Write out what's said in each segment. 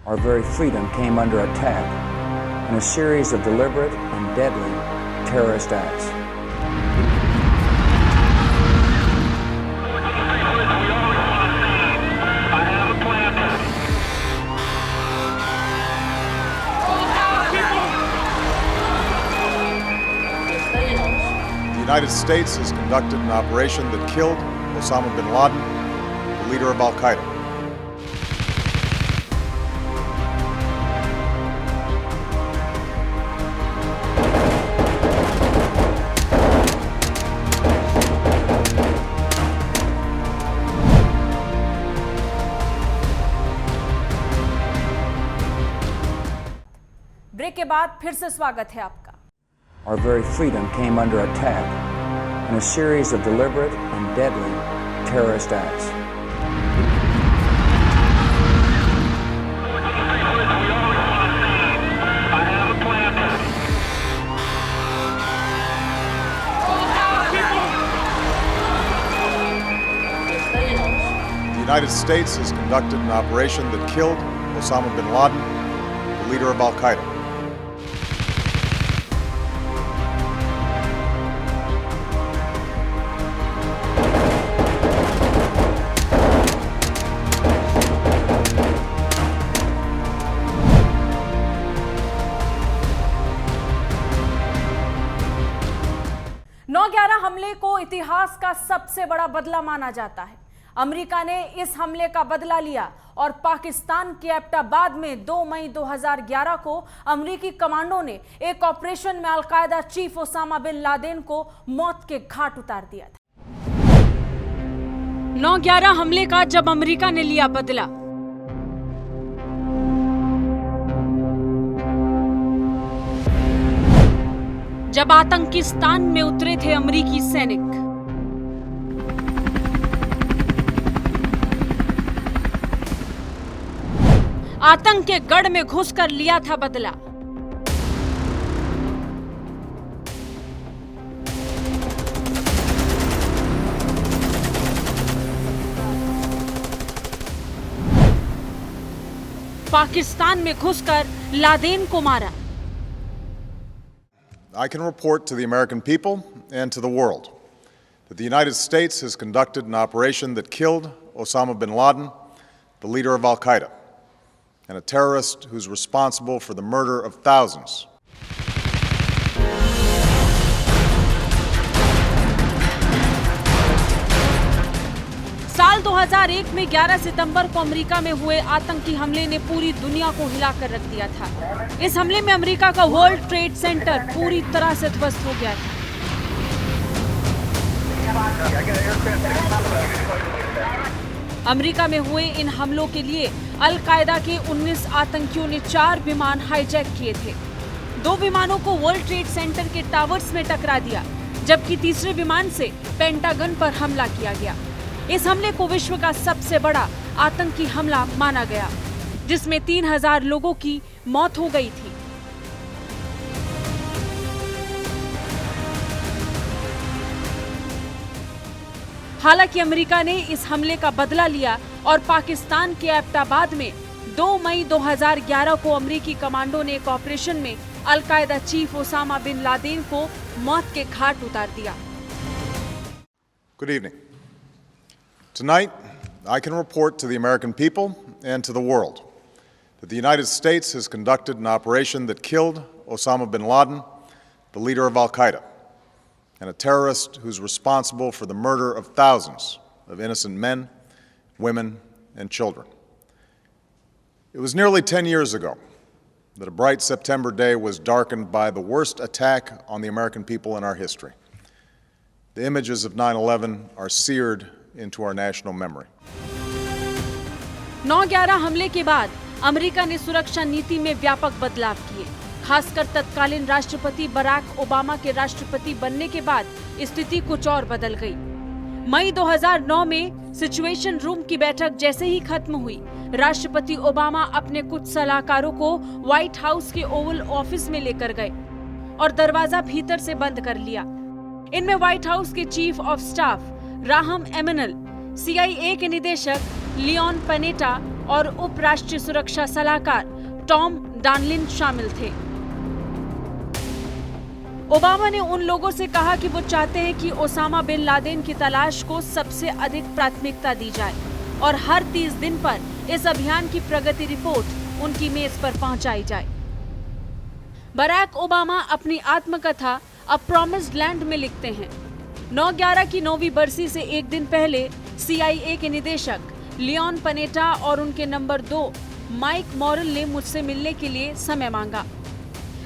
Our very freedom came under attack in a series of deliberate and deadly terrorist acts. The United States has conducted an operation that killed Osama bin Laden, the leader of Al-Qaeda. Break के बाद फिर से स्वागत है आपका। Our very freedom came under attack in a series of deliberate and deadly terrorist acts. The United States has conducted an operation that killed Osama bin Laden, the leader of Al-Qaeda. हमले को इतिहास का सबसे बड़ा बदला माना जाता है। अमेरिका ने इस हमले का बदला लिया और पाकिस्तान के एबटाबाद में 2 मई 2011 को अमेरिकी कमांडो ने एक ऑपरेशन में Al-Qaeda chief Osama bin Laden को मौत के घाट उतार दिया था। 9/11 हमले का जब अमेरिका ने लिया बदला, जब आतंकिस्तान में उतरे थे अमेरिकी सैनिक, आतंक के गढ़ में घुसकर लिया था बदला। पाकिस्तान में घुसकर लादेन को मारा। I can report to the American people and to the world that the United States has conducted an operation that killed Osama bin Laden, the leader of Al-Qaeda, and a terrorist who's responsible for the murder of thousands. साल 2001 में 11 सितंबर को America में हुए आतंकी हमले ने पूरी दुनिया को हिलाकर रख दिया था। इस हमले में अमेरिका का वर्ल्ड ट्रेड सेंटर पूरी तरह से ध्वस्त हो गया था। अमेरिका में हुए इन हमलों के लिए अल-कायदा के 19 आतंकियों ने 4 विमान हाईजैक किए थे। 2 विमानों को वर्ल्ड ट्रेड सेंटर के टावर्स में टकरा दिया, जबकि तीसरे विमान से पेंटागन पर हमला किया गया। इस हमले को विश्व का सबसे बड़ा आतंकी हमला माना गया, जिसमें 3000 लोगों की मौत हो गई थी। हालांकि अमेरिका ने इस हमले का बदला लिया और पाकिस्तान के एबटाबाद में 2 मई 2011 को अमेरिकी कमांडो ने एक ऑपरेशन में al Qaeda chief Osama bin Laden को मौत के घाट उतार दिया। Good evening. Tonight, I can report to the American people and to the world that the United States has conducted an operation that killed Osama bin Laden, the leader of Al-Qaeda, and a terrorist who's responsible for the murder of thousands of innocent men, women, and children. It was nearly 10 years ago that a bright September day was darkened by the worst attack on the American people in our history. The images of 9/11 are seared into our national memory. 9/11 हमले के बाद America ने सुरक्षा नीति में व्यापक बदलाव किए। खासकर तत्कालीन राष्ट्रपति बराक ओबामा के राष्ट्रपति बनने के बाद स्थिति कुछ और बदल गई। मई 2009 में सिचुएशन रूम की बैठक जैसे ही खत्म हुई, राष्ट्रपति ओबामा अपने कुछ सलाहकारों को व्हाइट हाउस के ओवल ऑफिस में लेकर गए और दरवाजा भीतर से बंद कर लिया। इनमें व्हाइट हाउस के chief of staff Raham Emmanuel, CIA के निदेशक लियोन पेनेटा, और उप राष्ट्रीय सुरक्षा सलाहकार टॉम डानलिन शामिल थे। ओबामा ने उन लोगों से कहा कि वो चाहते हैं कि ओसामा बिन लादेन की तलाश को सबसे अधिक प्राथमिकता दी जाए और हर 30 दिन पर इस अभियान की प्रगति रिपोर्ट उनकी मेज पर पहुंचाई जाए। बराक ओबामा अपनी आत्मकथा अ प्रॉमिस्ड लैंड में लिखते हैं, 9/11 की 9वीं बरसी से एक दिन पहले CIA के निदेशक लियोन पनेटा और उनके नंबर 2 माइक मॉरल ने मुझसे मिलने के लिए समय मांगा।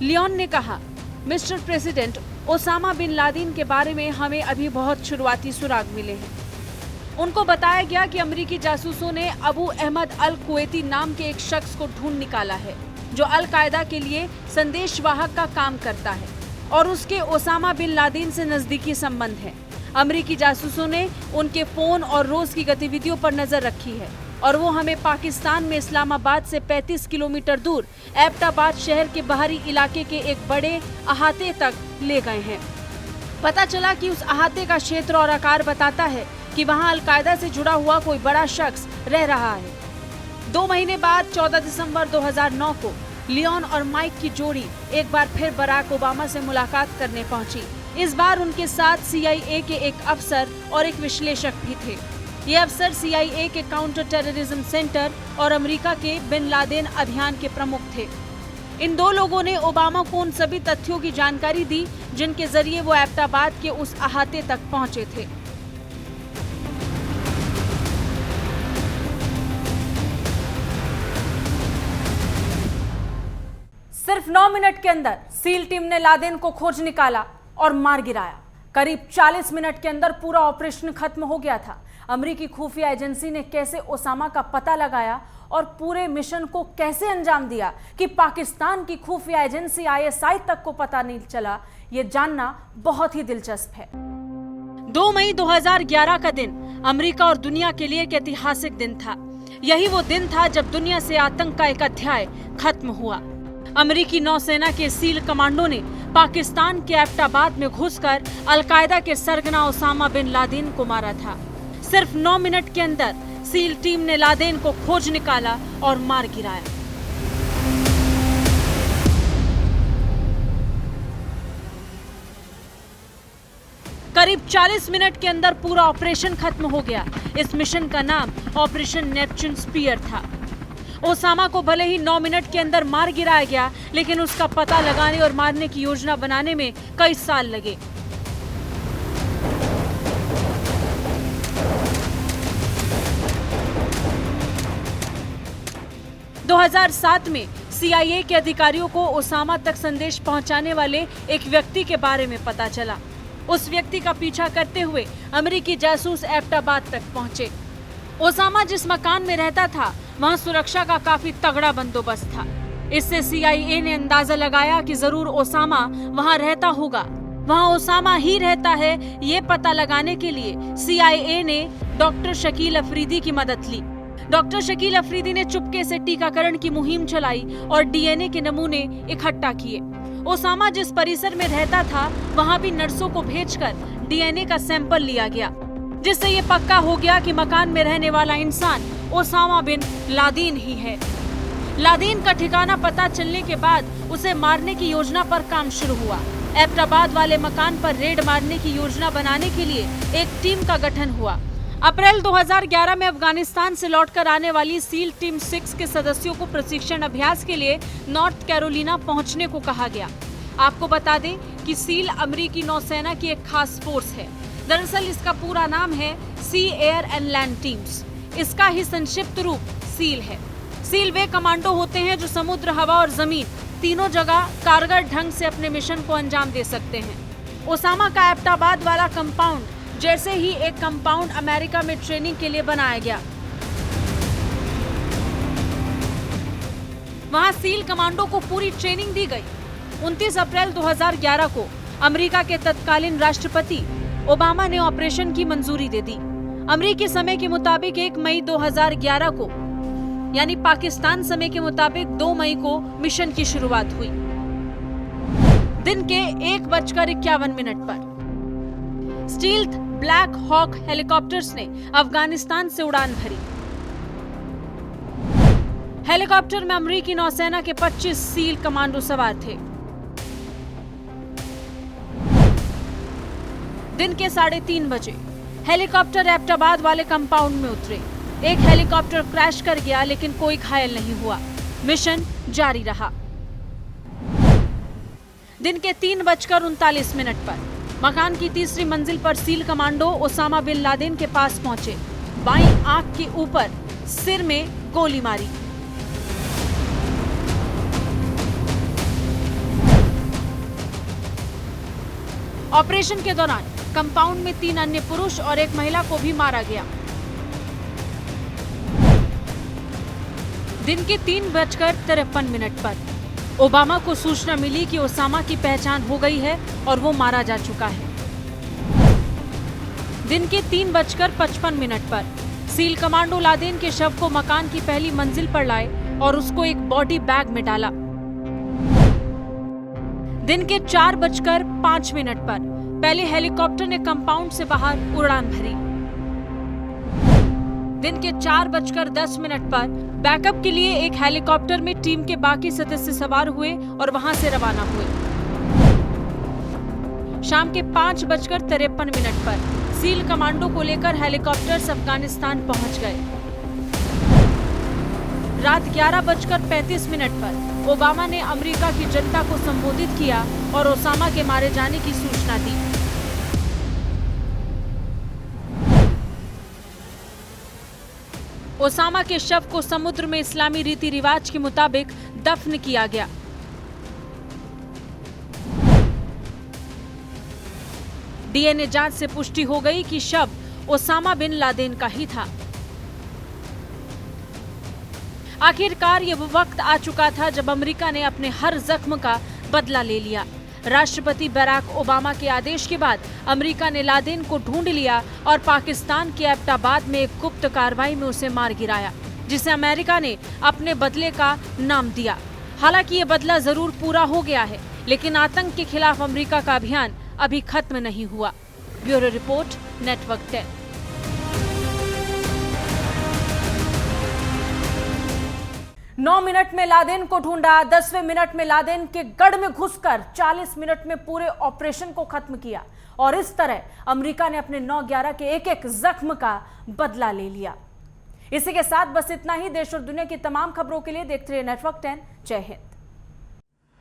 लियोन ने कहा, mister president, Osama bin Laden के बारे में हमें अभी बहुत शुरुआती सुराग मिले हैं। उनको बताया गया कि अमेरिकी जासूसों ने अबू अहमद अल कुवैती नाम के एक शख्स को ढूंढ निकाला है जो अल कायदा के लिए संदेशवाहक का काम करता है और उसके ओसामा बिन लादेन से नजदीकी संबंध है। अमेरिकी जासूसों ने उनके फोन और रोज की गतिविधियों पर नजर रखी है और वो हमें पाकिस्तान में इस्लामाबाद से 35 किलोमीटर दूर एबटाबाद शहर के बाहरी इलाके के एक बड़े अहाते तक ले गए हैं। पता चला कि उस अहाते का क्षेत्र और आकार बताता है कि वहां अलकायदा से जुड़ा हुआ कोई बड़ा शख्स रह रहा है। 2 महीने बाद 14 दिसंबर 2009 को लियोन और माइक की जोड़ी एक बार फिर बराक ओबामा से मुलाकात करने पहुंची। इस बार उनके साथ CIA के एक अफसर और एक विश्लेषक भी थे। ये अफसर CIA के काउंटर टेररिज्म सेंटर और अमेरिका के बिन लादेन अभियान के प्रमुख थे। इन 2 लोगों ने ओबामा को उन सभी तथ्यों की जानकारी दी जिनके जरिए वो एबटाबाद के उस अहाते तक पहुंचे थे। सिर्फ 9 मिनट के अंदर सील टीम ने लादेन को खोज निकाला और मार गिराया। करीब 40 मिनट के अंदर पूरा ऑपरेशन खत्म हो गया था। अमेरिकी खुफिया एजेंसी ने कैसे ओसामा का पता लगाया और पूरे मिशन को कैसे अंजाम दिया कि पाकिस्तान की खुफिया एजेंसी ISI तक को पता नहीं चला, ये जानना बहुत ही दिलचस्प है। 2 मई 2011 का दिन अमेरिका और दुनिया के लिए एक ऐतिहासिक दिन था। यही वो दिन था जब दुनिया से आतंक का एक अध्याय खत्म हुआ। अमेरिकी नौसेना के सील कमांडो ने पाकिस्तान के एबटाबाद में घुसकर अलकायदा के सरगना ओसामा बिन लादेन को मारा था। सिर्फ 9 मिनट के अंदर सील टीम ने लादेन को खोज निकाला और मार गिराया। करीब 40 मिनट के अंदर पूरा ऑपरेशन खत्म हो गया। इस मिशन का नाम ऑपरेशन नेपच्यून स्पीयर था। ओसामा को भले ही 9 मिनट के अंदर मार गिराया गया, लेकिन उसका पता लगाने और मारने की योजना बनाने में कई साल लगे। – 2007 में CIA के अधिकारियों को ओसामा तक संदेश पहुंचाने वाले एक व्यक्ति के बारे में पता चला। उस व्यक्ति का पीछा करते हुए अमेरिकी जासूस एबटाबाद तक पहुंचे। ओसामा जिस मकान में रहता था वहां सुरक्षा का काफी तगड़ा बंदोबस्त था। इससे CIA ने अंदाजा लगाया कि जरूर ओसामा वहां रहता होगा। वहां ओसामा ही रहता है, ये पता लगाने के लिए CIA ने डॉक्टर शकील अफरीदी की मदद ली। डॉक्टर शकील अफरीदी ने चुपके से टीकाकरण की मुहिम चलाई और DNA के नमूने इकट्ठा किए। ओसामा जिस परिसर में रहता था वहां भी नर्सों को भेजकर DNA का सैंपल लिया गया, जिससे ये पक्का हो गया कि मकान में रहने वाला इंसान ओसामा बिन लादेन ही है। लादेन का ठिकाना पता चलने के बाद उसे मारने की योजना पर काम शुरू हुआ। एबटाबाद वाले मकान पर रेड मारने की योजना बनाने के लिए एक टीम का गठन हुआ। अप्रैल 2011 में अफगानिस्तान से लौटकर आने वाली सील टीम 6 के सदस्यों को प्रशिक्षण अभ्यास के लिए नॉर्थ कैरोलिना पहुंचने को कहा गया। आपको बता दें कि सील अमेरिकी नौसेना की एक खास फोर्स है। दरअसल इसका पूरा नाम है सी एयर एंड लैंड टीम्स। इसका ही संक्षिप्त रूप सील है। सील वे कमांडो होते हैं जो समुद्र, हवा और जमीन तीनों जगह कारगर ढंग से अपने मिशन को अंजाम दे सकते हैं। ओसामा का एबटाबाद वाला कंपाउंड जैसे ही एक कंपाउंड अमेरिका में ट्रेनिंग के लिए बनाया गया। वहां सील कमांडो को पूरी ट्रेनिंग दी गई। 29 अप्रैल 2011 को अमेरिका के तत्कालीन राष्ट्रपति ओबामा ने ऑपरेशन की मंजूरी दे दी। अमेरिकी समय के मुताबिक 1 मई 2011 को, यानी पाकिस्तान समय के मुताबिक 2 मई को मिशन की शुरुआत हुई। दिन के 1:51 पर स्टील्थ ब्लैक हॉक हेलीकॉप्टर्स ने अफगानिस्तान से उड़ान भरी। हेलीकॉप्टर में अमेरिकी नौसेना के 25 सील कमांडो सवार थे। दिन के 3:30 बजे हेलीकॉप्टर एबटाबाद वाले कंपाउंड में उतरे। एक हेलीकॉप्टर क्रैश कर गया, लेकिन कोई घायल नहीं हुआ। मिशन जारी रहा। दिन के 3:39 पर मकान की तीसरी मंजिल पर SEAL commando Osama bin Laden के पास पहुंचे। बाईं आंख के ऊपर सिर में गोली मारी। ऑपरेशन के दौरान कंपाउंड में 3 अन्य पुरुष और एक महिला को भी मारा गया। दिन के 3:53 पर ओबामा को सूचना मिली कि ओसामा की पहचान हो गई है और वो मारा जा चुका है। दिन के 3:55 पर सील कमांडो लादेन के शव को मकान की पहली मंजिल पर लाए और उसको एक बॉडी बैग में डाला। दिन के 4:05 पर पहले हेलीकॉप्टर ने कंपाउंड से बाहर उड़ान भरी। दिन के 4:10 पर बैकअप के लिए एक हेलीकॉप्टर में टीम के बाकी सदस्य सवार हुए और वहां से रवाना हुए। शाम के 5:53 पर सील कमांडो को लेकर हेलीकॉप्टर्स अफगानिस्तान पहुंच गए। रात 11:35 पर ओबामा ने अमेरिका की जनता को संबोधित किया और ओसामा के मारे जाने की सूचना दी। ओसामा के शव को समुद्र में इस्लामी रीति रिवाज के मुताबिक दफन किया गया। डीएनए जांच से पुष्टि हो गई कि शव ओसामा बिन लादेन का ही था। आखिरकार ये वो वक्त आ चुका था जब अमेरिका ने अपने हर जख्म का बदला ले लिया। राष्ट्रपति बराक ओबामा के आदेश के बाद अमेरिका ने लादेन को ढूंढ लिया और पाकिस्तान के एबटाबाद में एक गुप्त कार्रवाई में उसे मार गिराया, जिसे अमेरिका ने अपने बदले का नाम दिया। हालांकि ये बदला जरूर पूरा हो गया है, लेकिन आतंक के खिलाफ अमेरिका का अभियान अभी खत्म नहीं हुआ। Bureau report, network 10। नौ मिनट में लादेन को ढूंढा, 10वें मिनट में लादेन के गढ़ में घुसकर 40 मिनट में पूरे ऑपरेशन को खत्म किया और इस तरह अमेरिका ने अपने 9/11 के एक जख्म का बदला ले लिया। इसी के साथ बस इतना ही। देश और दुनिया की तमाम खबरों के लिए देखते रहिए नेटवर्क 10। जय Hind.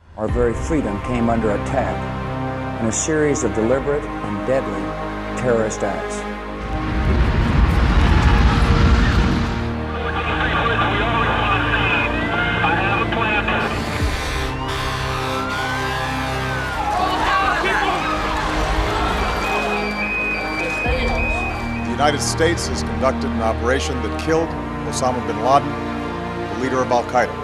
Our very freedom came under attack in a series of deliberate and deadly terrorist acts. The United States has conducted an operation that killed Osama bin Laden, the leader of Al-Qaeda.